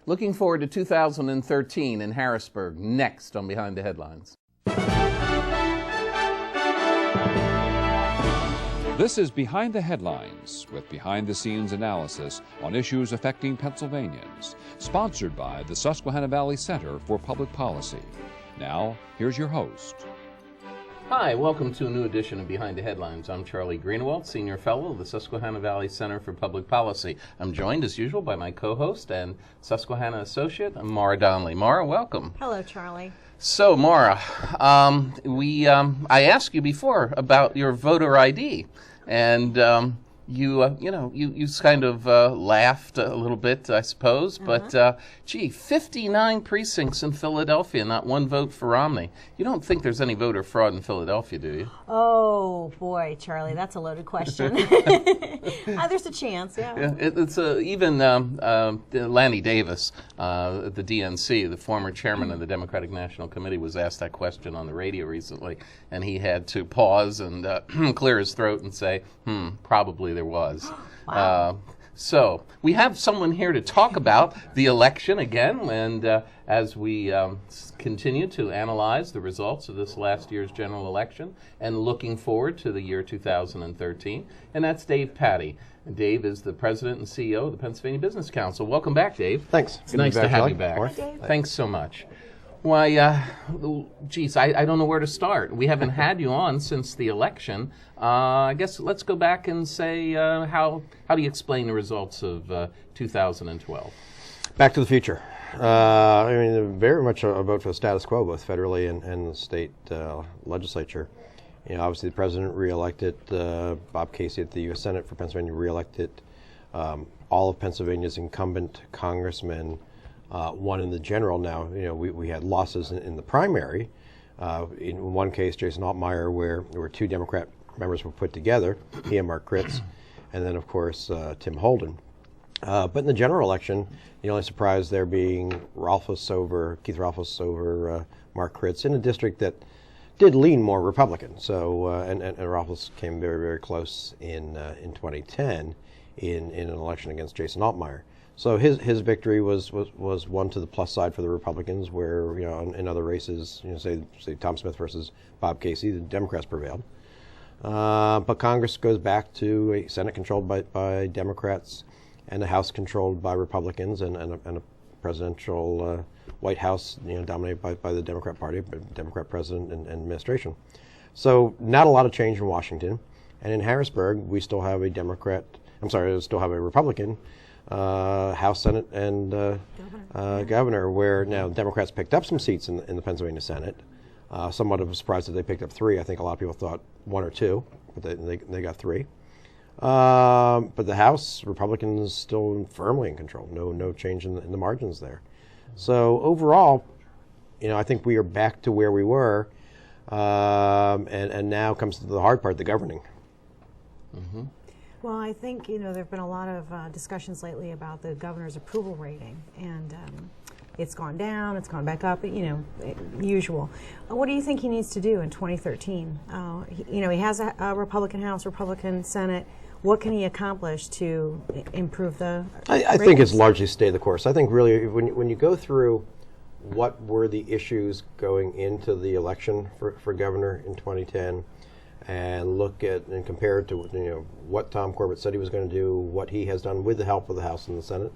Looking forward to 2013 in Harrisburg, next on Behind the Headlines. This is Behind the Headlines, with behind-the-scenes analysis on issues affecting Pennsylvanians, sponsored by the Susquehanna Valley Center for Public Policy. Now, here's your host. Hi, welcome to a new edition of Behind the Headlines. I'm Charlie Greenewalt, Senior Fellow of the Susquehanna Valley Center for Public Policy. I'm joined, as usual, by my co-host and Susquehanna associate, Mara Donnelly. Mara, welcome. Hello, Charlie. So, Mara, I asked you before about your voter ID, and you kind of laughed a little bit, I suppose. But, 59 precincts in Philadelphia, not one vote for Romney. You don't think there's any voter fraud in Philadelphia, do you? Oh, boy, Charlie, that's a loaded question. There's a chance, yeah. It's even Lanny Davis, the DNC, the former chairman of the Democratic National Committee, was asked that question on the radio recently, and he had to pause and clear his throat and say, probably there was. Wow. So we have someone here to talk about the election again, and as we continue to analyze the results of this last year's general election and looking forward to the year 2013, and that's Dave Patti. Dave is the president and CEO of the Pennsylvania Business Council. Welcome back, Dave. Thanks. It's nice to have you back. Hi, Dave. Thanks so much. Why, I don't know where to start. We haven't had you on since the election. I guess let's go back and say, how do you explain the results of 2012? Back to the future. Very much a vote for the status quo, both federally and the state legislature. Obviously the president reelected Bob Casey at the U.S. Senate for Pennsylvania, reelected all of Pennsylvania's incumbent congressmen. One in the general. Now, we had losses in the primary. In one case, Jason Altmaier, where there were two Democrat members were put together, he and Mark Kritz, and then, of course, Tim Holden. But in the general election, the only surprise there being Keith Ralphus over Mark Kritz in a district that did lean more Republican. So, and Ralphus came very, very close in 2010 in an election against Jason Altmaier. So his victory was one to the plus side for the Republicans, where in other races, say Tom Smith versus Bob Casey, the Democrats prevailed. But Congress goes back to a Senate controlled by Democrats and a House controlled by Republicans, and a presidential White House dominated by the Democrat Party, Democrat president and administration. So not a lot of change in Washington, and in Harrisburg we still have a Republican. House, Senate, and governor, where now Democrats picked up some seats in the Pennsylvania Senate. Somewhat of a surprise that they picked up 3. I think a lot of people thought 1 or 2, but they got 3. But the House, Republicans still firmly in control. No change in the margins there. So overall, I think we are back to where we were, and now comes to the hard part, the governing. Mm-hmm. Well, I think, there have been a lot of discussions lately about the governor's approval rating, and it's gone down, it's gone back up, usual. What do you think he needs to do in 2013? He has a Republican House, Republican Senate. What can he accomplish to improve the I think it's largely stay the course. I think really when you go through what were the issues going into the election for governor in 2010, and look at and compare it to what Tom Corbett said he was going to do, what he has done with the help of the House and the Senate.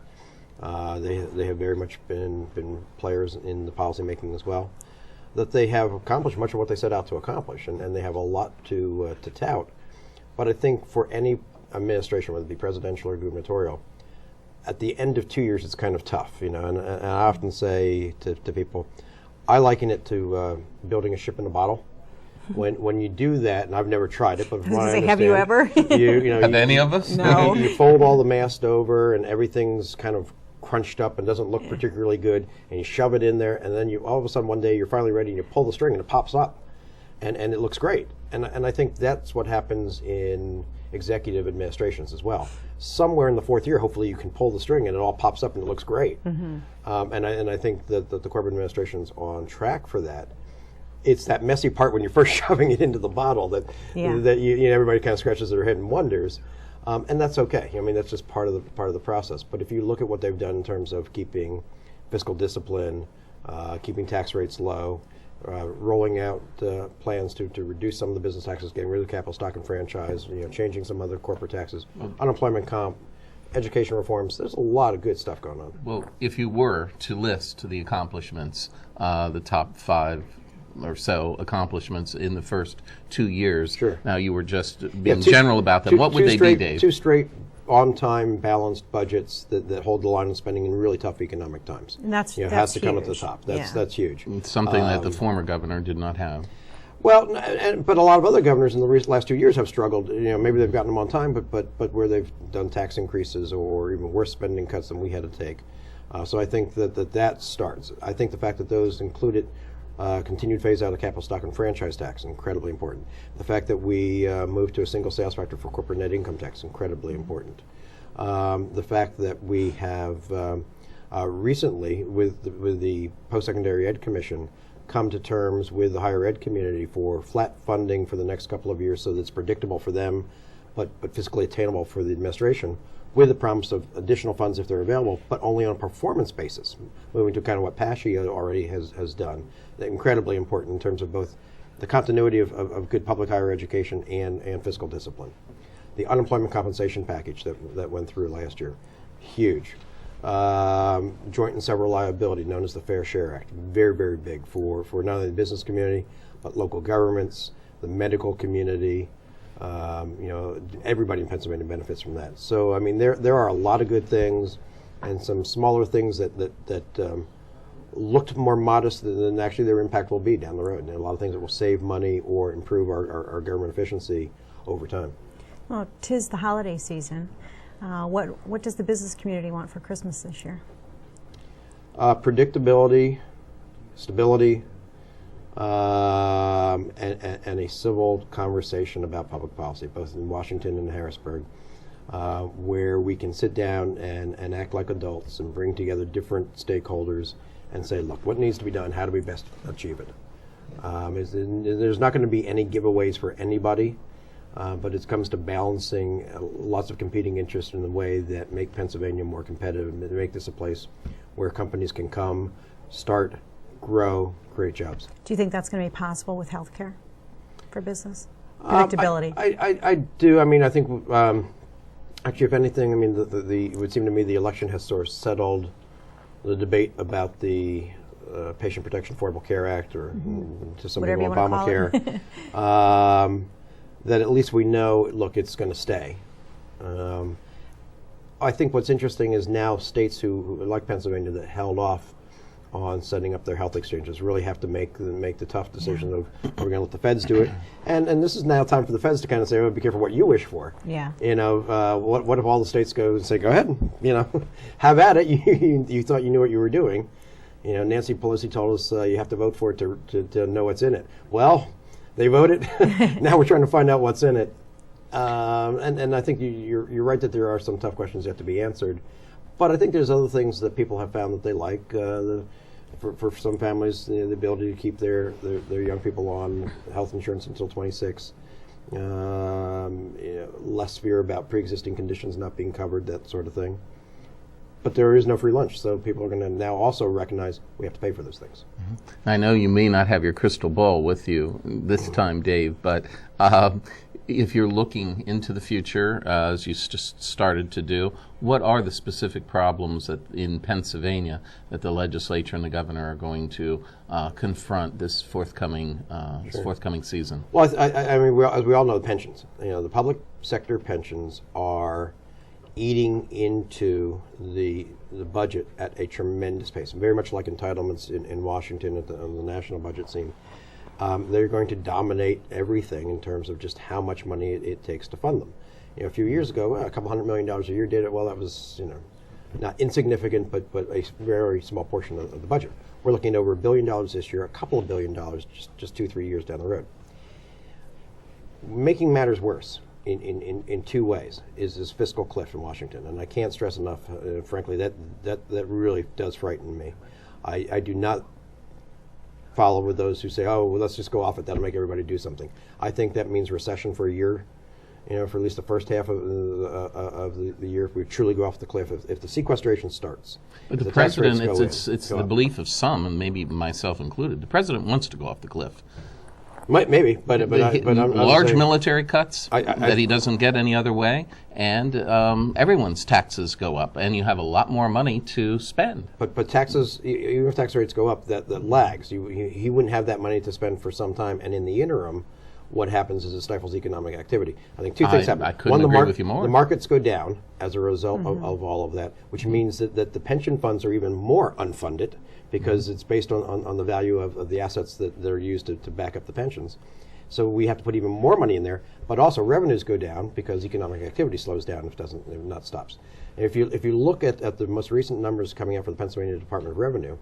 They have very much been players in the policy making as well. That they have accomplished much of what they set out to accomplish, and they have a lot to tout. But I think for any administration, whether it be presidential or gubernatorial, at the end of 2 years it's kind of tough. And I often say to people, I liken it to building a ship in a bottle. When you do that, and I've never tried it, but from what I understand, have you ever? Have any of us? No. You fold all the mast over, and everything's kind of crunched up and doesn't look particularly good, and you shove it in there, and then all of a sudden one day you're finally ready, and you pull the string, and it pops up, and it looks great. And I think that's what happens in executive administrations as well. Somewhere in the 4th year, hopefully you can pull the string, and it all pops up, and it looks great. Mm-hmm. And I think that the Corbett administration's on track for that. It's that messy part when you're first shoving it into the bottle that you everybody kind of scratches their head and wonders. And that's okay. I mean, that's just part of the process. But if you look at what they've done in terms of keeping fiscal discipline, keeping tax rates low, rolling out plans to reduce some of the business taxes, getting rid of the capital stock and franchise, changing some other corporate taxes, unemployment comp, education reforms, there's a lot of good stuff going on. Well, if you were to list the accomplishments, the top 5 or so accomplishments in the first 2 years, Sure. Now you were just being general about them, what would they be, Dave? 2 straight on-time balanced budgets that hold the line on spending in really tough economic times. And that's has to come at the huge. top. Yeah. That's huge. It's something that the former governor did not have. Well, but a lot of other governors in the last 2 years have struggled. Maybe they've gotten them on time, but where they've done tax increases or even worse spending cuts than we had to take. So I think that starts. I think the fact that those included continued phase out of capital stock and franchise tax, incredibly important. The fact that we moved to a single sales factor for corporate net income tax, incredibly important. The fact that we have recently, with the Post-Secondary Ed Commission, come to terms with the higher ed community for flat funding for the next couple of years so that it's predictable for them, but fiscally attainable for the administration, with the promise of additional funds if they're available, but only on a performance basis, moving to kind of what Patti already has done. Incredibly important in terms of both the continuity of good public higher education and fiscal discipline. The unemployment compensation package that went through last year, huge. Joint and several liability, known as the Fair Share Act, very, very big for not only the business community, but local governments, the medical community. Everybody in Pennsylvania benefits from that. So, I mean, there are a lot of good things, and some smaller things that looked more modest than actually their impact will be down the road. And a lot of things that will save money or improve our government efficiency over time. Well, 'tis the holiday season. What does the business community want for Christmas this year? Predictability, stability, and a civil conversation about public policy, both in Washington and Harrisburg, where we can sit down and act like adults and bring together different stakeholders and say, look, what needs to be done? How do we best achieve it? There's not going to be any giveaways for anybody. But it comes to balancing lots of competing interests in a way that make Pennsylvania more competitive and make this a place where companies can come, start, grow, create jobs. Do you think that's going to be possible with healthcare for business? Predictability. I do. I mean, I think actually, if anything, I mean, it would seem to me the election has sort of settled the debate about the Patient Protection Affordable Care Act, or to some people Obamacare. That at least we know, look, it's going to stay. I think what's interesting is now states who like Pennsylvania, that held off on setting up their health exchanges, really have to make the tough decision of, we're going to let the feds do it. And this is now time for the feds to kind of say, oh, be careful what you wish for. Yeah. What if all the states go and say, go ahead, have at it. You thought you knew what you were doing. Nancy Pelosi told us you have to vote for it to know what's in it. Well, they voted. Now we're trying to find out what's in it. And I think you're right that there are some tough questions that have to be answered. But I think there's other things that people have found that they like. For some families, the ability to keep their young people on health insurance until 26. Less fear about pre-existing conditions not being covered, that sort of thing. But there is no free lunch, so people are going to now also recognize we have to pay for those things. Mm-hmm. I know you may not have your crystal ball with you this time, Dave, but if you're looking into the future, as you just started to do, what are the specific problems in Pennsylvania that the legislature and the governor are going to confront this forthcoming season? Well, I mean, as we all know, pensions. The public sector pensions are eating into the budget at a tremendous pace, very much like entitlements in Washington on the national budget scene. They're going to dominate everything in terms of just how much money it takes to fund them. A few years ago, a couple $100 million a year did it. Well, that was not insignificant, but a very small portion of the budget. We're looking at over $1 billion this year, a couple of $1 billion just 2-3 years down the road. Making matters worse in two ways is this fiscal cliff in Washington, and I can't stress enough, frankly, that really does frighten me. I do not follow with those who say, oh, well, let's just go off it, that'll make everybody do something. I think that means recession for a year for at least the first half of the year, if we truly go off the cliff, if the sequestration starts. But the president, it's the belief of some, and maybe myself included, the president wants to go off the cliff. Maybe, but I'm large saying, military cuts that he doesn't get any other way, and everyone's taxes go up, and you have a lot more money to spend. But taxes, even if tax rates go up, that lags. He wouldn't have that money to spend for some time, and in the interim, what happens is it stifles economic activity. I think two things happen. I couldn't agree with you more. The markets go down as a result of all of that, which means that the pension funds are even more unfunded because it's based on the value of the assets that are used to back up the pensions. So we have to put even more money in there, but also revenues go down because economic activity slows down if not stops. And if you look at the most recent numbers coming out from the Pennsylvania Department of Revenue,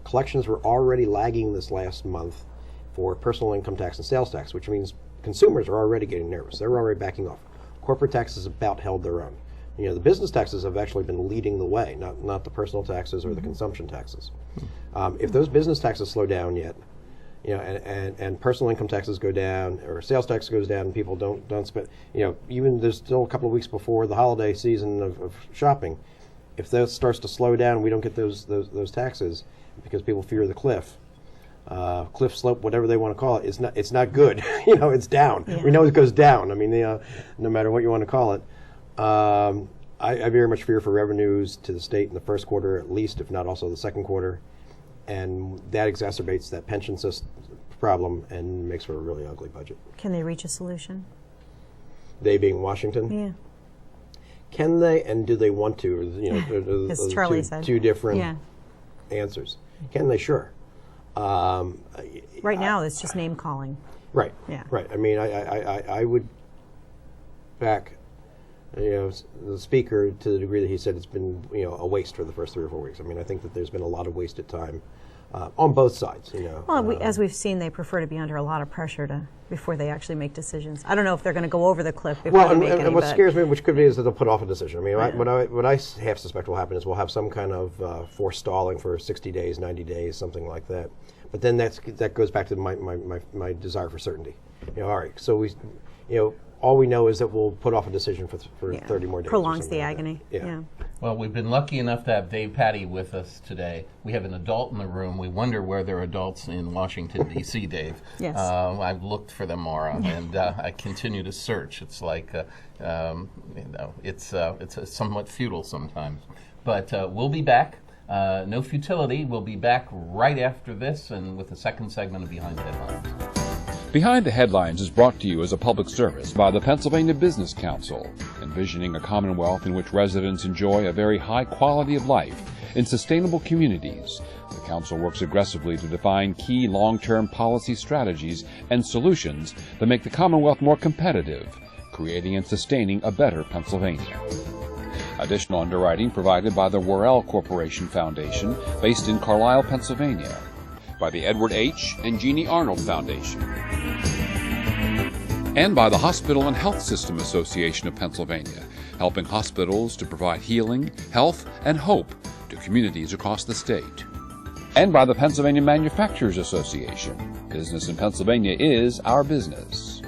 collections were already lagging this last month for personal income tax and sales tax, which means consumers are already getting nervous. They're already backing off. Corporate taxes about held their own. The business taxes have actually been leading the way, not the personal taxes or the consumption taxes. If those business taxes slow down yet, and personal income taxes go down or sales tax goes down, and people don't spend, even there's still a couple of weeks before the holiday season of shopping. If that starts to slow down, we don't get those taxes because people fear the cliff. Cliff slope, whatever they want to call it, it's not good. It's down. Yeah. We know it goes down. I mean, no matter what you want to call it. I very much fear for revenues to the state in the first quarter, at least, if not also the second quarter, and that exacerbates that pension system problem and makes for a really ugly budget. Can they reach a solution? They being Washington? Yeah. Can they, and do they want to? As Charlie said. Two different answers. Can they? Sure. Right now, it's just name calling. Right. Yeah. Right. I mean, I would back, the speaker to the degree that he said it's been, a waste for the first 3 or 4 weeks. I mean, I think that there's been a lot of wasted time on both sides. Well, as we've seen, they prefer to be under a lot of pressure before they actually make decisions. I don't know if they're going to go over the cliff before they make any. And what scares me, which could be, is that they'll put off a decision. I mean, what I half suspect will happen is we'll have some kind of forestalling for 60 days, 90 days, something like that. But then that goes back to my desire for certainty. All right, so all we know is that we'll put off a decision for 30 more days. Prolongs the agony. Yeah. Well, we've been lucky enough to have Dave Patti with us today. We have an adult in the room. We wonder where there are adults in Washington, D.C., Dave. Yes. I've looked for them, Maura, and I continue to search. It's like, it's somewhat futile sometimes. But we'll be back. No futility. We'll be back right after this and with the second segment of Behind the Headlines. Behind the Headlines is brought to you as a public service by the Pennsylvania Business Council, envisioning a commonwealth in which residents enjoy a very high quality of life in sustainable communities. The Council works aggressively to define key long-term policy strategies and solutions that make the Commonwealth more competitive, creating and sustaining a better Pennsylvania. Additional underwriting provided by the Worrell Corporation Foundation, based in Carlisle, Pennsylvania, by the Edward H. and Jeannie Arnold Foundation, and by the Hospital and Health System Association of Pennsylvania, helping hospitals to provide healing, health, and hope to communities across the state, and by the Pennsylvania Manufacturers Association. Business in Pennsylvania is our business.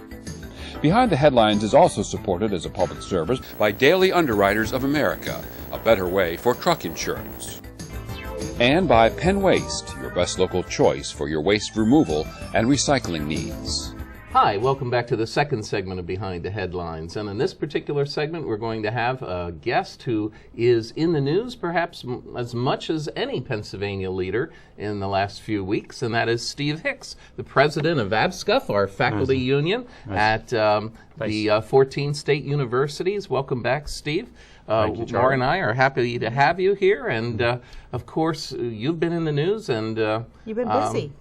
Behind the Headlines is also supported as a public service by Daily Underwriters of America, a better way for truck insurance. And by Penn Waste, your best local choice for your waste removal and recycling needs. Hi, welcome back to the second segment of Behind the Headlines. And in this particular segment, we're going to have a guest who is in the news perhaps as much as any Pennsylvania leader in the last few weeks, and that is Steve Hicks, the president of APSCUF, our faculty union at the 14 state universities. Welcome back, Steve. Maura and I are happy to have you here, and of course, you've been in the news, and you've been busy.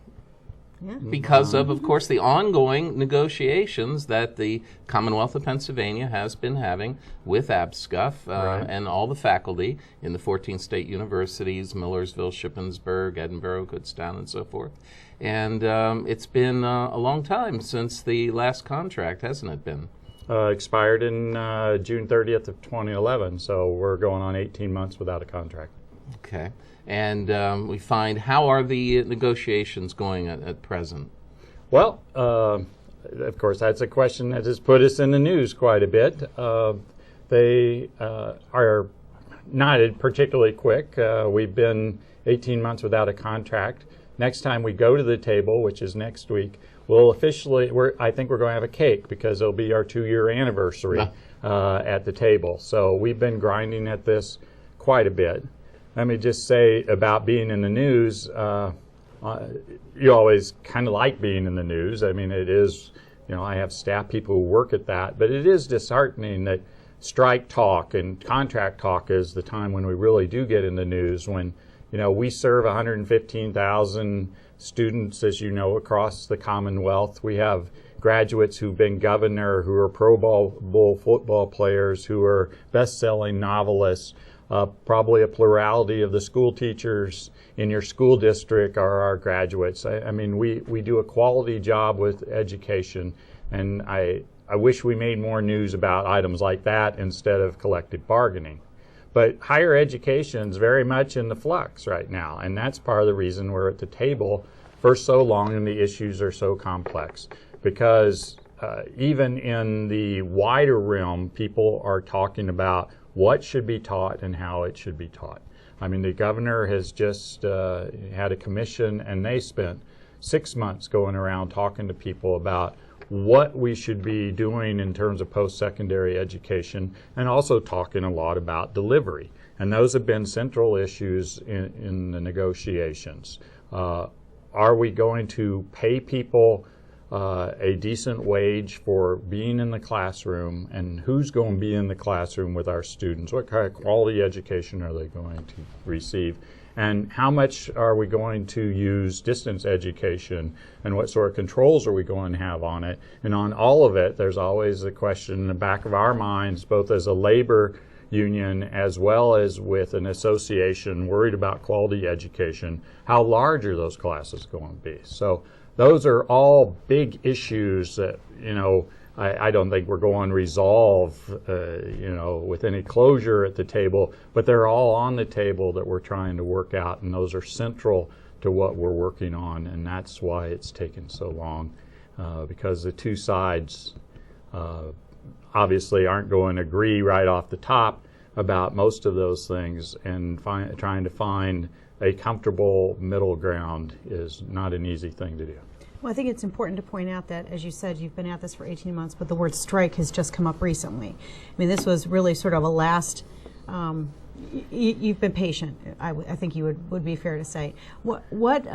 Because of course, the ongoing negotiations that the Commonwealth of Pennsylvania has been having with APSCUF and all the faculty in the 14 state universities, Millersville, Shippensburg, Edinburgh, Kutztown, and so forth. And it's been a long time since the last contract, hasn't it been? Expired in June 30th of 2011, so we're going on 18 months without a contract. Okay. And we find, how are the negotiations going at present? Well, of course, that's a question that has put us in the news quite a bit. They are not particularly quick. We've been 18 months without a contract. Next time we go to the table, which is next week, we'll officially, I think we're going to have a cake because it'll be our 2-year anniversary at the table. So we've been grinding at this quite a bit. Let me just say about being in the news, you always kind of like being in the news. I mean, it is, I have staff people who work at that, but it is disheartening that strike talk and contract talk is the time when we really do get in the news, when we serve 115,000 students, as you know, across the Commonwealth. We have graduates who've been governor, who are Pro Bowl football players, who are best-selling novelists. Probably a plurality of the school teachers in your school district are our graduates. I mean, we do a quality job with education, and I wish we made more news about items like that instead of collective bargaining. But higher education is very much in the flux right now, and that's part of the reason we're at the table for so long and the issues are so complex. Because even in the wider realm, people are talking about what should be taught and how it should be taught. I mean, the governor has just had a commission, and they spent 6 months going around talking to people about what we should be doing in terms of post-secondary education, and also talking a lot about delivery. And those have been central issues in the negotiations. Are we going to pay people a decent wage for being in the classroom, and who's going to be in the classroom with our students? What kind of quality education are they going to receive? And how much are we going to use distance education, and what sort of controls are we going to have on it? And on all of it, there's always a question in the back of our minds, both as a labor union as well as with an association worried about quality education, how large are those classes going to be? So those are all big issues that, I don't think we're going to resolve, with any closure at the table, but they're all on the table that we're trying to work out, and those are central to what we're working on, and that's why it's taken so long, because the two sides obviously aren't going to agree right off the top about most of those things, and trying to find a comfortable middle ground is not an easy thing to do. Well, I think it's important to point out that, as you said, you've been at this for 18 months, but the word strike has just come up recently. I mean, this was really sort of a last, you've been patient, I think you would be fair to say. What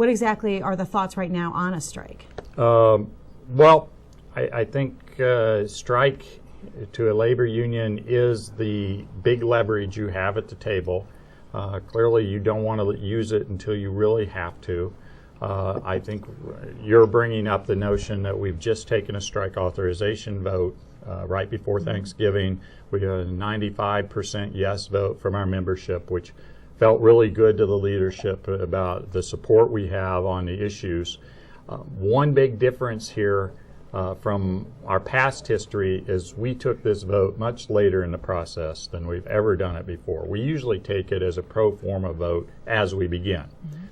exactly are the thoughts right now on a strike? Well, I think strike to a labor union is the big leverage you have at the table. Clearly, you don't want to use it until you really have to. I think you're bringing up the notion that we've just taken a strike authorization vote right before Thanksgiving. We got a 95% yes vote from our membership, which felt really good to the leadership about the support we have on the issues. One big difference here from our past history is we took this vote much later in the process than we've ever done it before. We usually take it as a pro forma vote as we begin.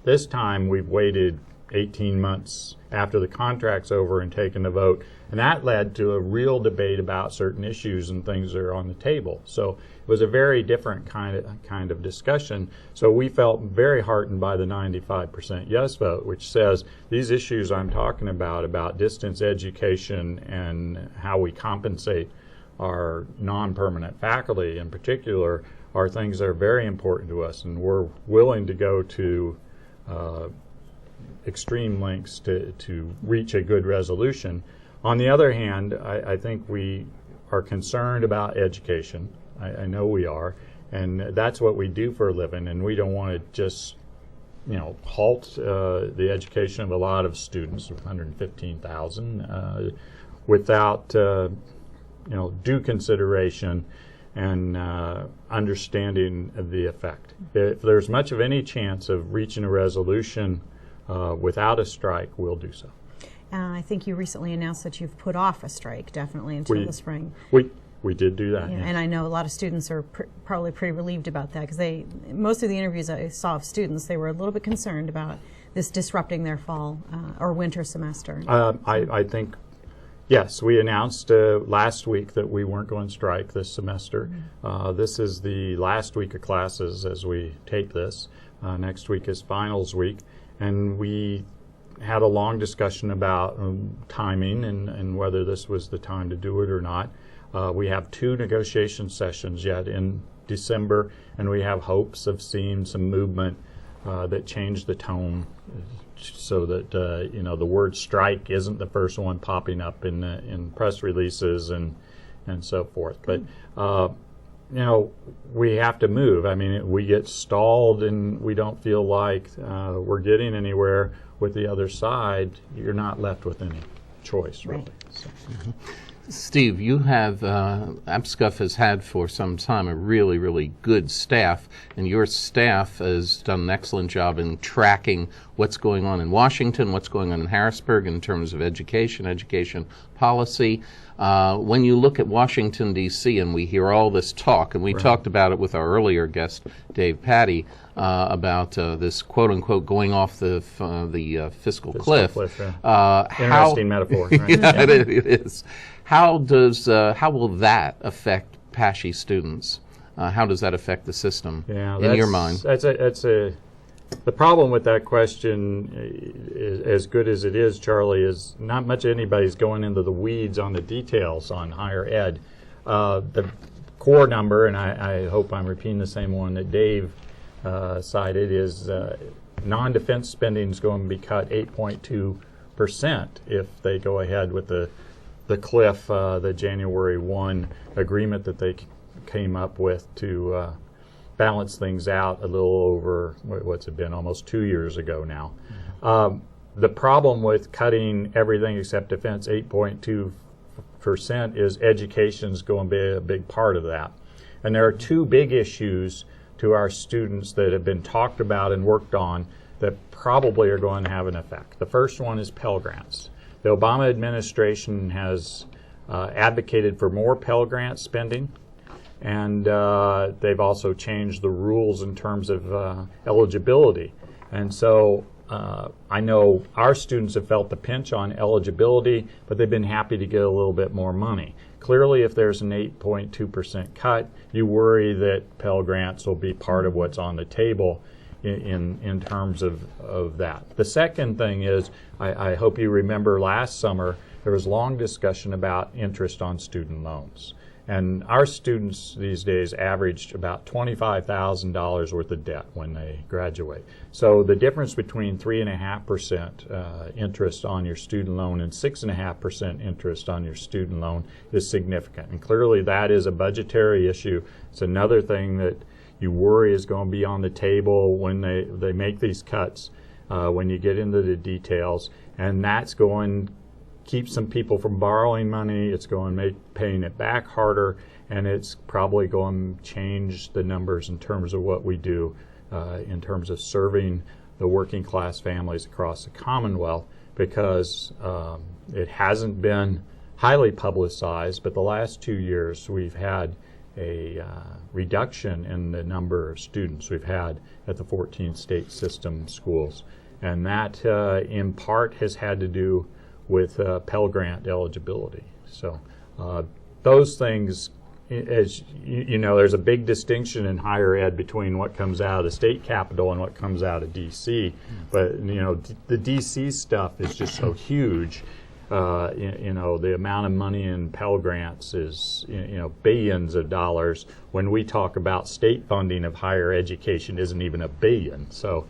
This time we've waited 18 months after the contract's over and taken the vote, and that led to a real debate about certain issues and things that are on the table. So it was a very different kind of discussion. So we felt very heartened by the 95% yes vote, which says these issues I'm talking about distance education and how we compensate our non-permanent faculty in particular, are things that are very important to us, and we're willing to go to extreme lengths to reach a good resolution. On the other hand, I think we are concerned about education. I know we are, and that's what we do for a living, and we don't want to just halt the education of a lot of students, 115,000, without due consideration and understanding of the effect. If there's much of any chance of reaching a resolution without a strike, we'll do so. I think you recently announced that you've put off a strike, definitely, until the spring. We did do that. Yeah, yes. And I know a lot of students are probably pretty relieved about that, because most of the interviews I saw of students, they were a little bit concerned about this disrupting their fall or winter semester? I think, yes, we announced last week that we weren't going to strike this semester. This is the last week of classes as we tape this. Next week is finals week, and we had a long discussion about timing and whether this was the time to do it or not. We have 2 negotiation sessions yet in December, and we have hopes of seeing some movement that change the tone so that the word strike isn't the first one popping up in press releases and so forth. But we have to move. I mean, we get stalled and we don't feel like we're getting anywhere with the other side. You're not left with any choice, really. Right. So. Steve, you have, APSCUF has had for some time a really, really good staff, and your staff has done an excellent job in tracking what's going on in Washington, what's going on in Harrisburg in terms of education policy. When you look at Washington, D.C., and we hear all this talk, and we talked about it with our earlier guest, Dave Patti, about this quote-unquote going off the fiscal cliff. Interesting metaphor. Right? Yeah, it is. How will that affect PASHE students? How does that affect the system in your mind? The problem with that question, as good as it is, Charlie, is not much anybody's going into the weeds on the details on higher ed. The core number, and I hope I'm repeating the same one that Dave cited, is non-defense spending is going to be cut 8.2% if they go ahead with the cliff, the January 1 agreement that they came up with to balance things out a little over, what's it been, almost 2 years ago now. The problem with cutting everything except defense 8.2% is education's going to be a big part of that. And there are 2 big issues to our students that have been talked about and worked on that probably are going to have an effect. The first one is Pell Grants. The Obama administration has advocated for more Pell Grant spending, and they've also changed the rules in terms of eligibility. And so I know our students have felt the pinch on eligibility, but they've been happy to get a little bit more money. Clearly, if there's an 8.2% cut, you worry that Pell Grants will be part of what's on the table in terms of that. The second thing is, I hope you remember last summer, there was long discussion about interest on student loans. And our students these days averaged about $25,000 worth of debt when they graduate. So the difference between 3.5% interest on your student loan and 6.5% interest on your student loan is significant. And clearly that is a budgetary issue. It's another thing that you worry is going to be on the table when they make these cuts, when you get into the details. And that's going to keep some people from borrowing money. It's going to make paying it back harder, and it's probably going to change the numbers in terms of what we do in terms of serving the working class families across the Commonwealth, because it hasn't been highly publicized, but the last 2 years we've had a reduction in the number of students we've had at the 14 state system schools. And that in part has had to do with Pell Grant eligibility. So those things, as you know, there's a big distinction in higher ed between what comes out of the state capitol and what comes out of D.C. But the D.C. stuff is just so huge. The amount of money in Pell Grants is billions of dollars. When we talk about state funding of higher education, isn't even $1 billion. So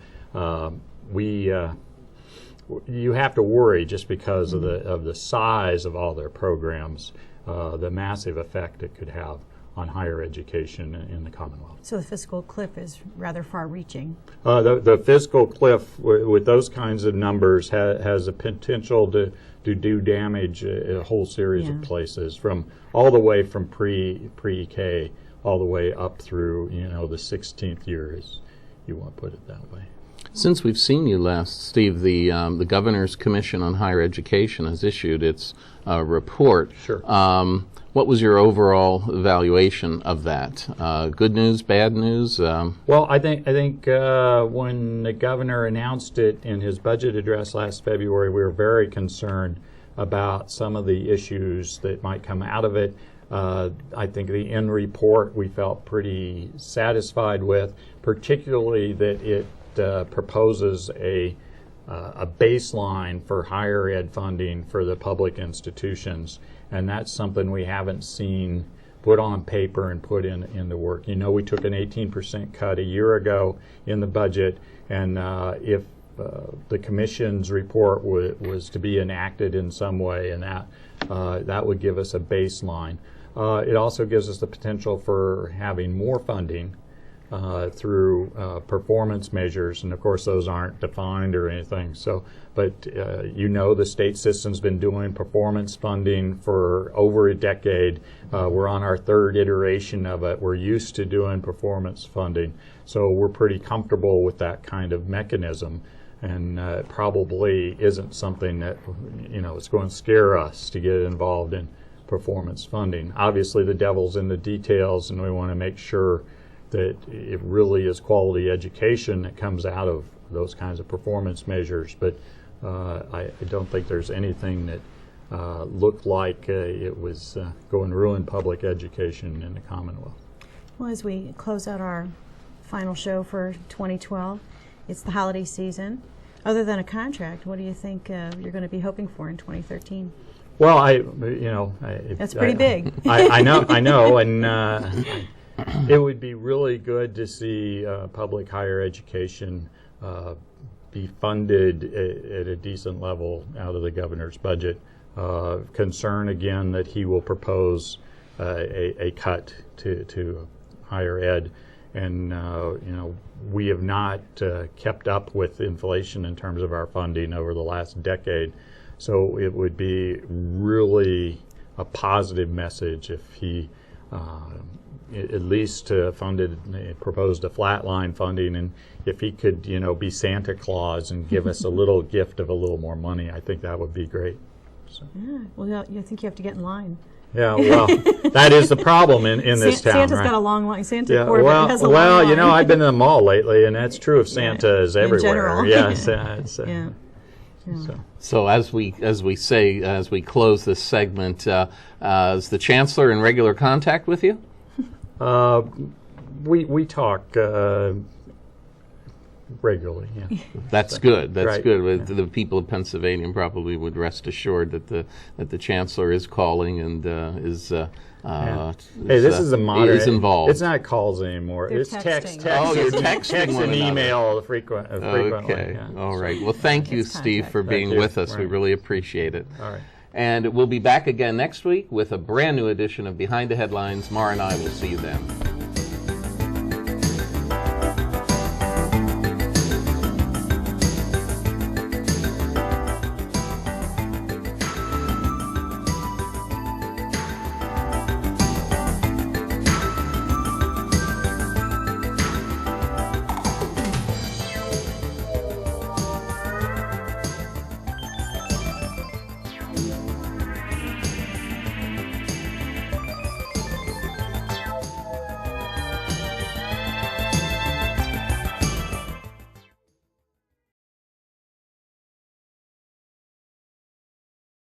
you have to worry just because of the size of all their programs, the massive effect it could have on higher education in the Commonwealth. So the fiscal cliff is rather far-reaching. The fiscal cliff with those kinds of numbers has a potential to do damage in a whole series of places, from all the way from pre-K all the way up through the 16th year, as you want to put it that way. Since we've seen you last, Steve, the Governor's Commission on Higher Education has issued its report. Sure. What was your overall evaluation of that? Good news, bad news? Well, I think when the governor announced it in his budget address last February, we were very concerned about some of the issues that might come out of it. I think the end report we felt pretty satisfied with, particularly that it proposes a baseline for higher ed funding for the public institutions, and that's something we haven't seen put on paper and put into work. You know, we took an 18% cut a year ago in the budget, and if the Commission's report was to be enacted in some way, and that would give us a baseline. It also gives us the potential for having more funding through performance measures, and of course those aren't defined or anything. So, but you know, the state system's been doing performance funding for over a decade. We're on our third iteration of it. We're used to doing performance funding, so we're pretty comfortable with that kind of mechanism. And it probably isn't something that, you know, it's going to scare us to get involved in performance funding. Obviously, the devil's in the details, and we want to make sure that it really is quality education that comes out of those kinds of performance measures. But I don't think there's anything that looked like it was going to ruin public education in the Commonwealth. Well, as we close out our final show for 2012, it's the holiday season. Other than a contract, what do you think you're going to be hoping for in 2013? Well, That's pretty big. I know, and it would be really good to see public higher education be funded at a decent level out of the governor's budget. Concern again that he will propose a cut to higher ed, and you know, we have not kept up with inflation in terms of our funding over the last decade. So it would be really a positive message if he at least proposed a flatline funding, and if he could, you know, be Santa Claus and give us a little gift of a little more money, I think that would be great. So. Yeah, well, you think you have to get in line. Yeah, well, that is the problem in this town. Santa's right? got a long line. Santa yeah, has a long line. you know, I've been to the mall lately, and that's true of Santa is everywhere. General. Yes, yeah. So as we close this segment, is the Chancellor in regular contact with you? We talk regularly. Yeah. That's good. That's right. good. The people of Pennsylvania probably would rest assured that the Chancellor is calling and is. Hey, this is a modern. Is involved. It's not calls anymore. They're it's texting. text. Oh, you're texting text one and another. email frequently. Okay. Yeah. All right. Well, thank you, It's Steve, contact. for Thank being you. with us. We Right. really appreciate it. All right. And we'll be back again next week with a brand new edition of Behind the Headlines. Mara and I will see you then.